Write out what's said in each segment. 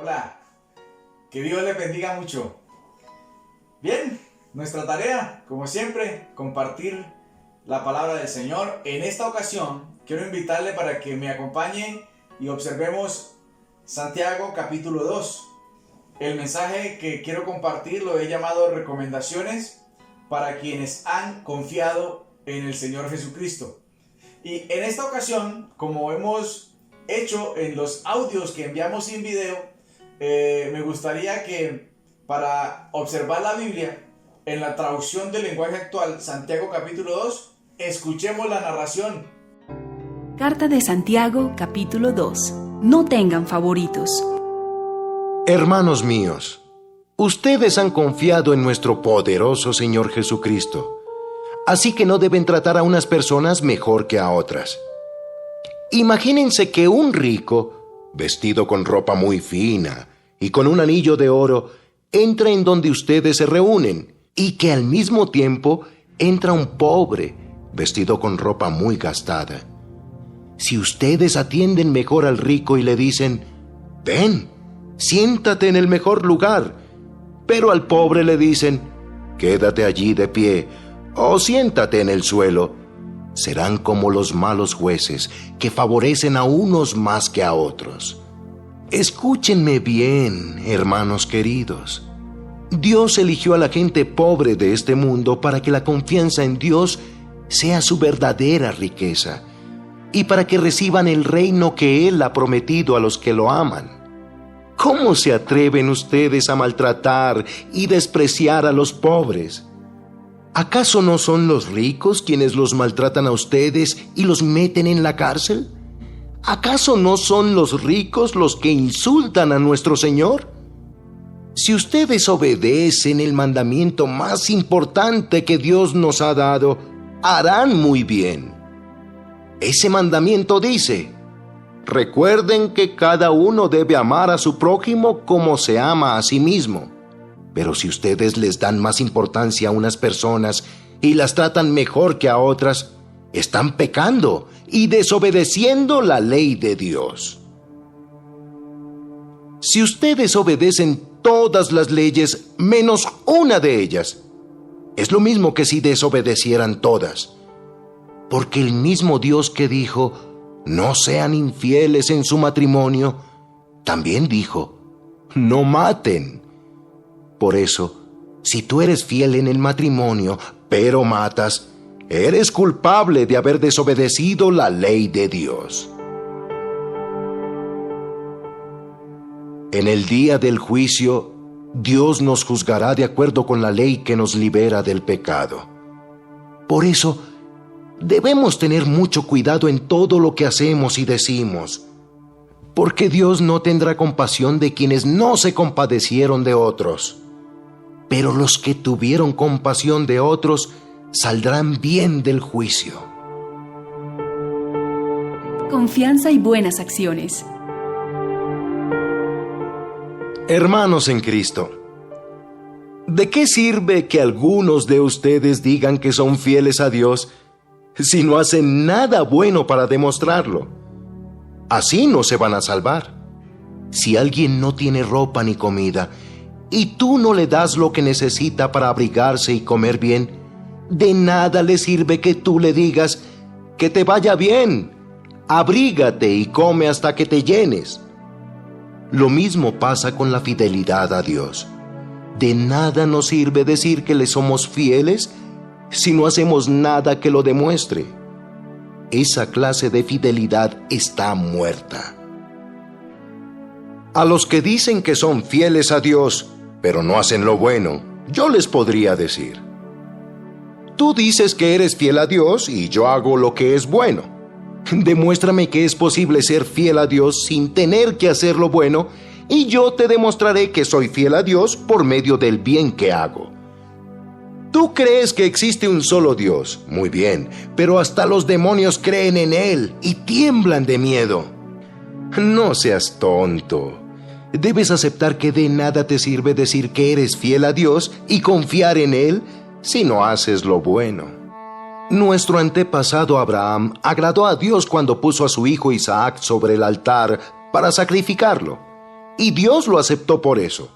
Hola, que Dios les bendiga mucho. Bien, nuestra tarea, como siempre, compartir la palabra del Señor. En esta ocasión, quiero invitarle para que me acompañe y observemos Santiago capítulo 2. El mensaje que quiero compartir lo he llamado recomendaciones para quienes han confiado en el Señor Jesucristo. Y en esta ocasión, como hemos hecho en los audios que enviamos sin video, me gustaría que para observar la Biblia en la traducción del lenguaje actual, Santiago capítulo 2, escuchemos la narración. Carta de Santiago capítulo 2. No tengan favoritos. Hermanos míos, ustedes han confiado en nuestro poderoso Señor Jesucristo, así que no deben tratar a unas personas mejor que a otras. Imagínense que un rico, vestido con ropa muy fina y con un anillo de oro, entra en donde ustedes se reúnen, y que al mismo tiempo entra un pobre, vestido con ropa muy gastada. Si ustedes atienden mejor al rico y le dicen, «Ven, siéntate en el mejor lugar», pero al pobre le dicen, «Quédate allí de pie» o «Siéntate en el suelo», serán como los malos jueces que favorecen a unos más que a otros. Escúchenme bien, hermanos queridos. Dios eligió a la gente pobre de este mundo para que la confianza en Dios sea su verdadera riqueza y para que reciban el reino que Él ha prometido a los que lo aman. ¿Cómo se atreven ustedes a maltratar y despreciar a los pobres? ¿Acaso no son los ricos quienes los maltratan a ustedes y los meten en la cárcel? ¿Acaso no son los ricos los que insultan a nuestro Señor? Si ustedes obedecen el mandamiento más importante que Dios nos ha dado, harán muy bien. Ese mandamiento dice, recuerden que cada uno debe amar a su prójimo como se ama a sí mismo. Pero si ustedes les dan más importancia a unas personas y las tratan mejor que a otras, están pecando y desobedeciendo la ley de Dios. Si ustedes obedecen todas las leyes menos una de ellas, es lo mismo que si desobedecieran todas. Porque el mismo Dios que dijo, no sean infieles en su matrimonio, también dijo, no maten. Por eso, si tú eres fiel en el matrimonio, pero matas, eres culpable de haber desobedecido la ley de Dios. En el día del juicio, Dios nos juzgará de acuerdo con la ley que nos libera del pecado. Por eso, debemos tener mucho cuidado en todo lo que hacemos y decimos, porque Dios no tendrá compasión de quienes no se compadecieron de otros. Pero los que tuvieron compasión de otros saldrán bien del juicio. Confianza y buenas acciones. Hermanos en Cristo, ¿de qué sirve que algunos de ustedes digan que son fieles a Dios si no hacen nada bueno para demostrarlo? Así no se van a salvar. Si alguien no tiene ropa ni comida, y tú no le das lo que necesita para abrigarse y comer bien, de nada le sirve que tú le digas, que te vaya bien, abrígate y come hasta que te llenes. Lo mismo pasa con la fidelidad a Dios. De nada nos sirve decir que le somos fieles si no hacemos nada que lo demuestre. Esa clase de fidelidad está muerta. A los que dicen que son fieles a Dios, pero no hacen lo bueno, yo les podría decir, tú dices que eres fiel a Dios y yo hago lo que es bueno. Demuéstrame que es posible ser fiel a Dios sin tener que hacer lo bueno, y yo te demostraré que soy fiel a Dios por medio del bien que hago. Tú crees que existe un solo Dios, muy bien, pero hasta los demonios creen en Él y tiemblan de miedo. No seas tonto. Debes aceptar que de nada te sirve decir que eres fiel a Dios y confiar en Él si no haces lo bueno. Nuestro antepasado Abraham agradó a Dios cuando puso a su hijo Isaac sobre el altar para sacrificarlo. y Dios lo aceptó por eso.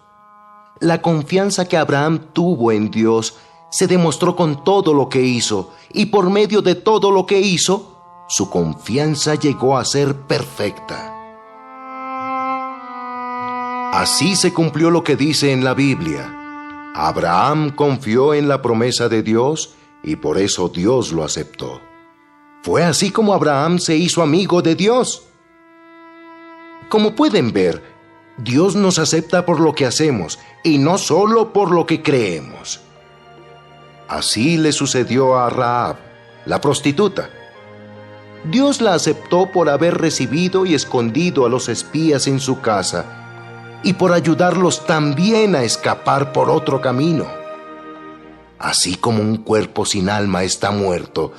La confianza que Abraham tuvo en Dios se demostró con todo lo que hizo, y por medio de todo lo que hizo, su confianza llegó a ser perfecta. Así se cumplió lo que dice en la Biblia. Abraham confió en la promesa de Dios y por eso Dios lo aceptó. Fue así como Abraham se hizo amigo de Dios. Como pueden ver, Dios nos acepta por lo que hacemos y no solo por lo que creemos. Así le sucedió a Rahab, la prostituta. Dios la aceptó por haber recibido y escondido a los espías en su casa y por ayudarlos también a escapar por otro camino. Así como un cuerpo sin alma está muerto,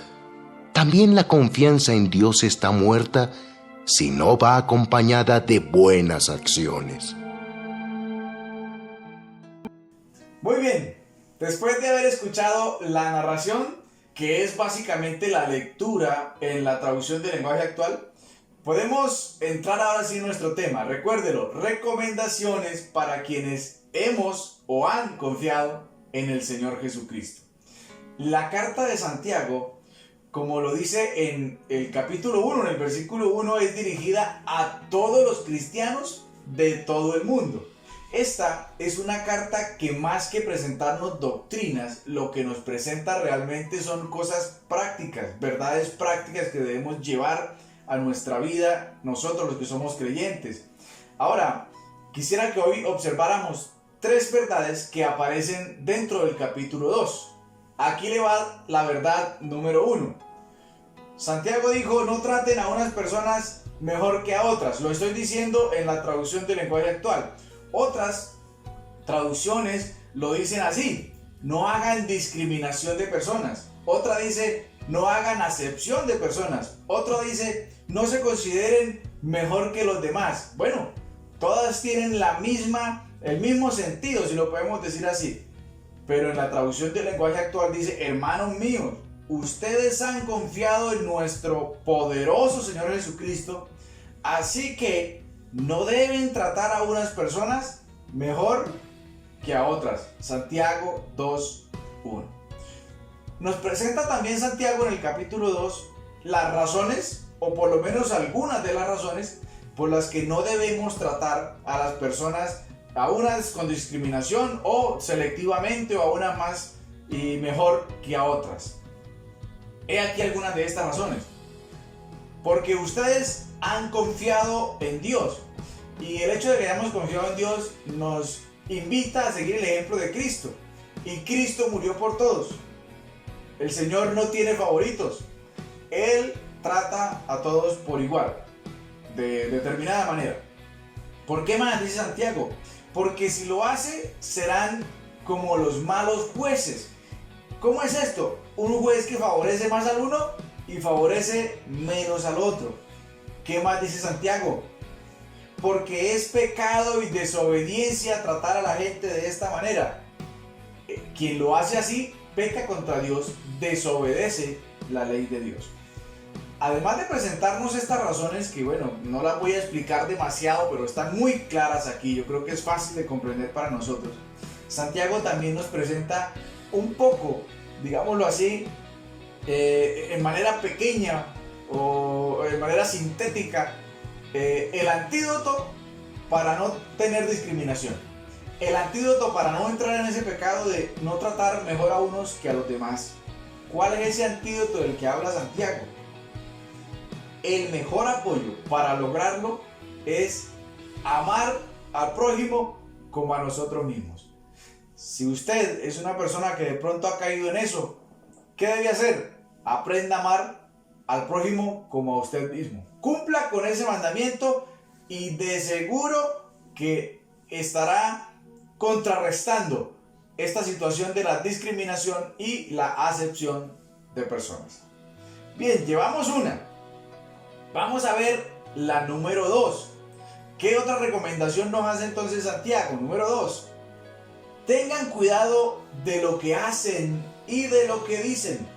también la confianza en Dios está muerta si no va acompañada de buenas acciones. Muy bien, después de haber escuchado la narración, que es básicamente la lectura en la traducción del lenguaje actual, podemos entrar ahora sí en nuestro tema. Recuérdelo, recomendaciones para quienes hemos o han confiado en el Señor Jesucristo. La carta de Santiago, como lo dice en el capítulo 1, en el versículo 1, es dirigida a todos los cristianos de todo el mundo. Esta es una carta que más que presentarnos doctrinas, lo que nos presenta realmente son cosas prácticas, verdades prácticas que debemos llevar a nuestra vida nosotros los que somos creyentes. Ahora, quisiera que hoy observáramos 3 verdades que aparecen dentro del capítulo 2. Aquí le va la verdad número 1. Santiago dijo, no traten a unas personas mejor que a otras. Lo estoy diciendo en la traducción del lenguaje actual. Otras traducciones lo dicen así, no hagan discriminación de personas. Otra dice, no hagan acepción de personas. Otra dice, no se consideren mejor que los demás. Bueno, todas tienen el mismo sentido, si lo podemos decir así. Pero en la traducción del lenguaje actual dice, hermanos míos, ustedes han confiado en nuestro poderoso Señor Jesucristo, así que no deben tratar a unas personas mejor que a otras. Santiago 2:1. Nos presenta también Santiago en el capítulo 2 las razones, o por lo menos algunas de las razones, por las que no debemos tratar a las personas a unas con discriminación o selectivamente o a unas más y mejor que a otras. He aquí algunas de estas razones. Porque ustedes han confiado en Dios. Y el hecho de que hayamos confiado en Dios nos invita a seguir el ejemplo de Cristo. Y Cristo murió por todos. El Señor no tiene favoritos. Él trata a todos por igual, de determinada manera. ¿Por qué más? Dice Santiago. Porque si lo hace, serán como los malos jueces. ¿Cómo es esto? Un juez que favorece más al uno y favorece menos al otro. ¿Qué más dice Santiago? Porque es pecado y desobediencia tratar a la gente de esta manera. Quien lo hace así, peca contra Dios, desobedece la ley de Dios. Además de presentarnos estas razones, que bueno, no las voy a explicar demasiado, pero están muy claras aquí, yo creo que es fácil de comprender para nosotros. Santiago también nos presenta un poco, digámoslo así, en manera pequeña o en manera sintética, el antídoto para no tener discriminación, el antídoto para no entrar en ese pecado de no tratar mejor a unos que a los demás. ¿Cuál es ese antídoto del que habla Santiago? El mejor apoyo para lograrlo es amar al prójimo como a nosotros mismos. Si usted es una persona que de pronto ha caído en eso, ¿qué debe hacer? Aprenda a amar al prójimo como a usted mismo. Cumpla con ese mandamiento y de seguro que estará contrarrestando esta situación de la discriminación y la acepción de personas. Bien, llevamos una. Vamos a ver la número 2. ¿Qué otra recomendación nos hace entonces Santiago? Número 2. Tengan cuidado de lo que hacen y de lo que dicen.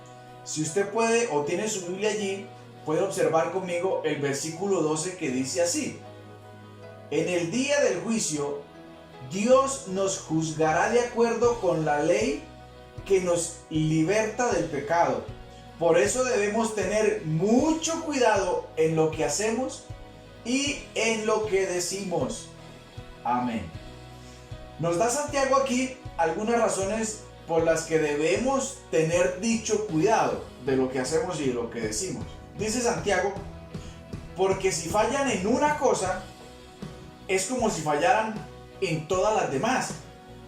Si usted puede o tiene su Biblia allí, puede observar conmigo el versículo 12 que dice así. En el día del juicio, Dios nos juzgará de acuerdo con la ley que nos liberta del pecado. Por eso debemos tener mucho cuidado en lo que hacemos y en lo que decimos. Amén. Nos da Santiago aquí algunas razones por las que debemos tener dicho cuidado de lo que hacemos y de lo que decimos. Dice Santiago, porque si fallan en una cosa, es como si fallaran en todas las demás.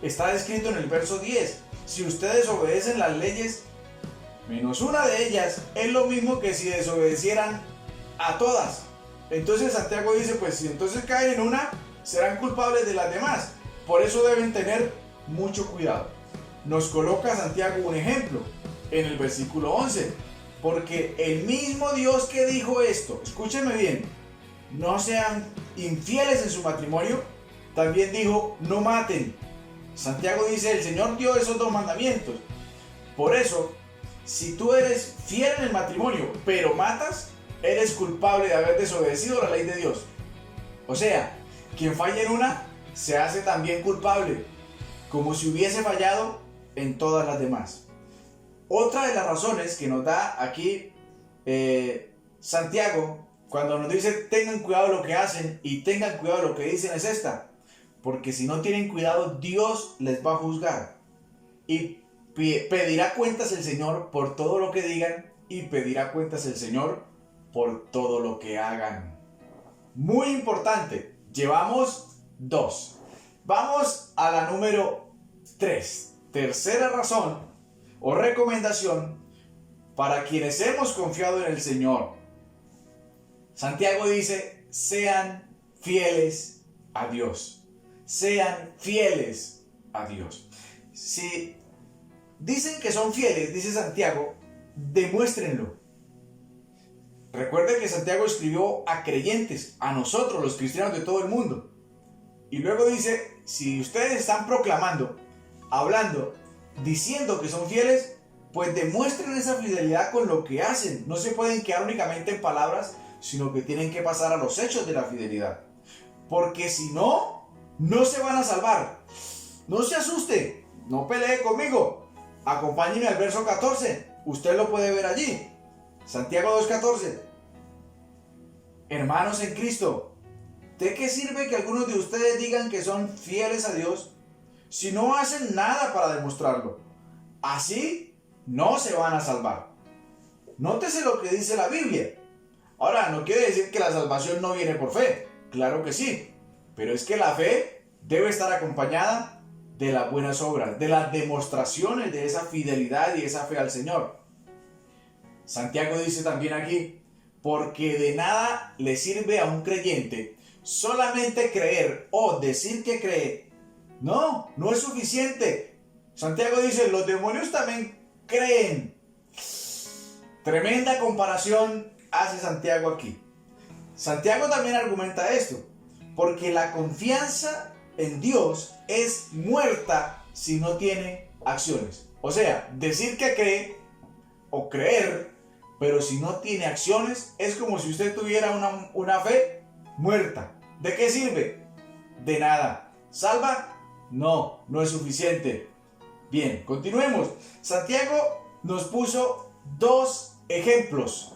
Está escrito en el verso 10, si ustedes obedecen las leyes, menos una de ellas, es lo mismo que si desobedecieran a todas. Entonces Santiago dice, pues si entonces caen en una, serán culpables de las demás. Por eso deben tener mucho cuidado. Nos coloca Santiago un ejemplo en el versículo 11. Porque el mismo Dios que dijo esto, escúchenme bien, no sean infieles en su matrimonio, también dijo, no maten. Santiago dice, el Señor dio esos dos mandamientos. Por eso, si tú eres fiel en el matrimonio, pero matas, eres culpable de haber desobedecido la ley de Dios. O sea, quien falla en una, se hace también culpable, como si hubiese fallado en todas las demás. Otra de las razones que nos da aquí Santiago, cuando nos dice tengan cuidado de lo que hacen y tengan cuidado de lo que dicen, es esta. Porque si no tienen cuidado, Dios les va a juzgar. Y pedirá cuentas el Señor por todo lo que digan y pedirá cuentas el Señor por todo lo que hagan. Muy importante, llevamos 2. Vamos a la número 3. Tercera razón o recomendación para quienes hemos confiado en el Señor. Santiago dice, sean fieles a Dios. Sean fieles a Dios. Si dicen que son fieles, dice Santiago, demuéstrenlo. Recuerden que Santiago escribió a creyentes, a nosotros los cristianos de todo el mundo. Y luego dice, si ustedes están proclamando, hablando, diciendo que son fieles, pues demuestren esa fidelidad con lo que hacen. No se pueden quedar únicamente en palabras, sino que tienen que pasar a los hechos de la fidelidad. Porque si no, no se van a salvar. No se asuste, no pelee conmigo. Acompáñenme al verso 14. Usted lo puede ver allí. Santiago 2:14. Hermanos en Cristo, ¿de qué sirve que algunos de ustedes digan que son fieles a Dios si no hacen nada para demostrarlo? Así no se van a salvar. Nótese lo que dice la Biblia. Ahora, no quiere decir que la salvación no viene por fe. Claro que sí. Pero es que la fe debe estar acompañada de las buenas obras, de las demostraciones de esa fidelidad y esa fe al Señor. Santiago dice también aquí, porque de nada le sirve a un creyente solamente creer o decir que cree. No, no es suficiente. Santiago dice, los demonios también creen. Tremenda comparación hace Santiago aquí. Santiago también argumenta esto, porque la confianza en Dios es muerta si no tiene acciones. O sea, decir que cree o creer, pero si no tiene acciones, es como si usted tuviera una fe muerta. ¿De qué sirve? De nada. ¿Salva? No, no es suficiente. Bien, continuemos. Santiago nos puso 2 ejemplos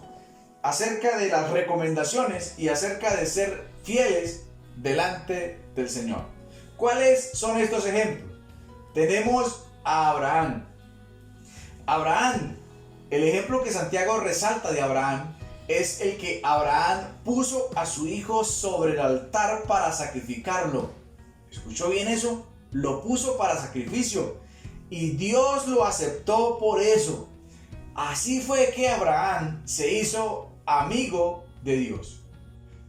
acerca de las recomendaciones y acerca de ser fieles delante del Señor. ¿Cuáles son estos ejemplos? Tenemos a Abraham. Abraham, el ejemplo que Santiago resalta de Abraham es el que Abraham puso a su hijo sobre el altar para sacrificarlo. ¿Escuchó bien eso? Lo puso para sacrificio y Dios lo aceptó por eso. Así fue que Abraham se hizo amigo de Dios.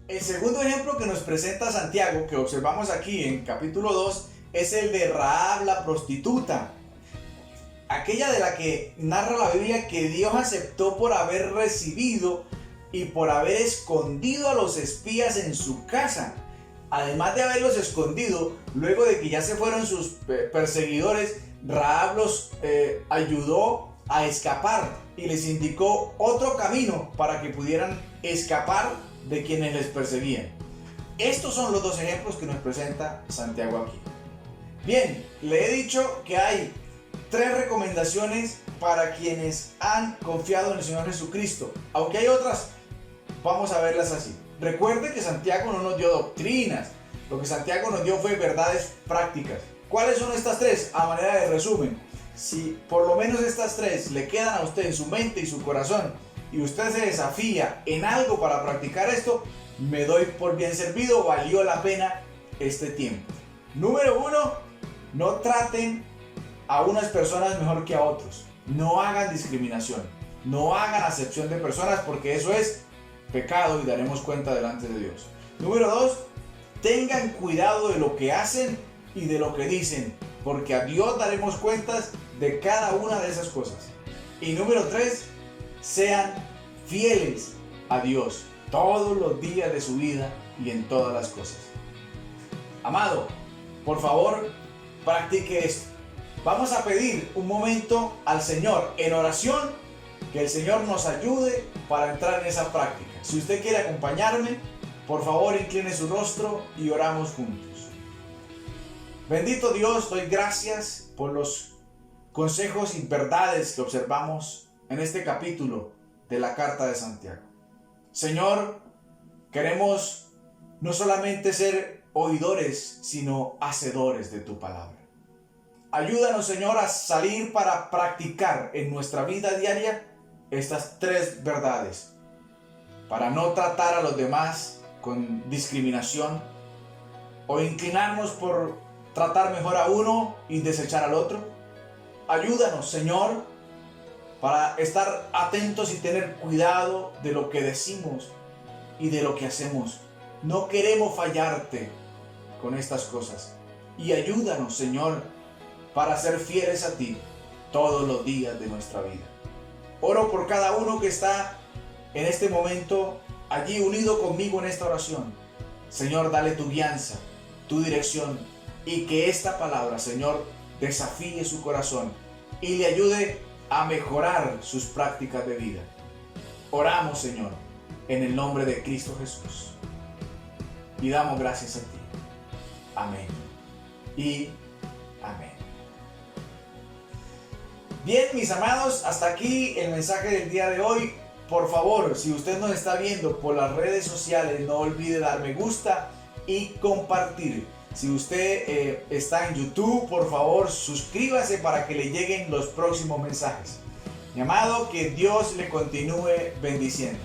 El segundo ejemplo que nos presenta Santiago, que observamos aquí en capítulo 2, es el de Rahab la prostituta. Aquella de la que narra la Biblia que Dios aceptó por haber recibido y por haber escondido a los espías en su casa. Además de haberlos escondido, luego de que ya se fueron sus perseguidores, Rahab los ayudó a escapar y les indicó otro camino para que pudieran escapar de quienes les perseguían. Estos son los dos ejemplos que nos presenta Santiago aquí. Bien, le he dicho que hay 3 recomendaciones para quienes han confiado en el Señor Jesucristo. Aunque hay otras, vamos a verlas así. Recuerde que Santiago no nos dio doctrinas. Lo que Santiago nos dio fue verdades prácticas. ¿Cuáles son estas 3? A manera de resumen, si por lo menos estas 3 le quedan a usted en su mente y su corazón y usted se desafía en algo para practicar esto, me doy por bien servido, valió la pena este tiempo. Número 1, no traten a unas personas mejor que a otros. No hagan discriminación, no hagan acepción de personas, porque eso es pecado y daremos cuenta delante de Dios. Número 2, tengan cuidado de lo que hacen y de lo que dicen, porque a Dios daremos cuentas de cada una de esas cosas. Y número 3, sean fieles a Dios todos los días de su vida y en todas las cosas. Amado, por favor, practique esto. Vamos a pedir un momento al Señor en oración, que el Señor nos ayude para entrar en esa práctica. Si usted quiere acompañarme, por favor incline su rostro y oramos juntos. Bendito Dios, doy gracias por los consejos y verdades que observamos en este capítulo de la carta de Santiago. Señor, queremos no solamente ser oidores, sino hacedores de tu palabra. Ayúdanos, Señor, a salir para practicar en nuestra vida diaria estas 3 verdades, para no tratar a los demás con discriminación o inclinarnos por tratar mejor a uno y desechar al otro. Ayúdanos, Señor, para estar atentos y tener cuidado de lo que decimos y de lo que hacemos. No queremos fallarte con estas cosas. Y ayúdanos, Señor, para ser fieles a ti todos los días de nuestra vida. Oro por cada uno que está en este momento allí unido conmigo en esta oración. Señor, dale tu guianza, tu dirección, y que esta palabra, Señor, desafíe su corazón y le ayude a mejorar sus prácticas de vida. Oramos, Señor, en el nombre de Cristo Jesús. Y damos gracias a ti. Amén. Y amén. Bien, mis amados, hasta aquí el mensaje del día de hoy. Por favor, si usted nos está viendo por las redes sociales, no olvide dar me gusta y compartir. Si usted está en YouTube, por favor, suscríbase para que le lleguen los próximos mensajes. Mi amado, que Dios le continúe bendiciendo.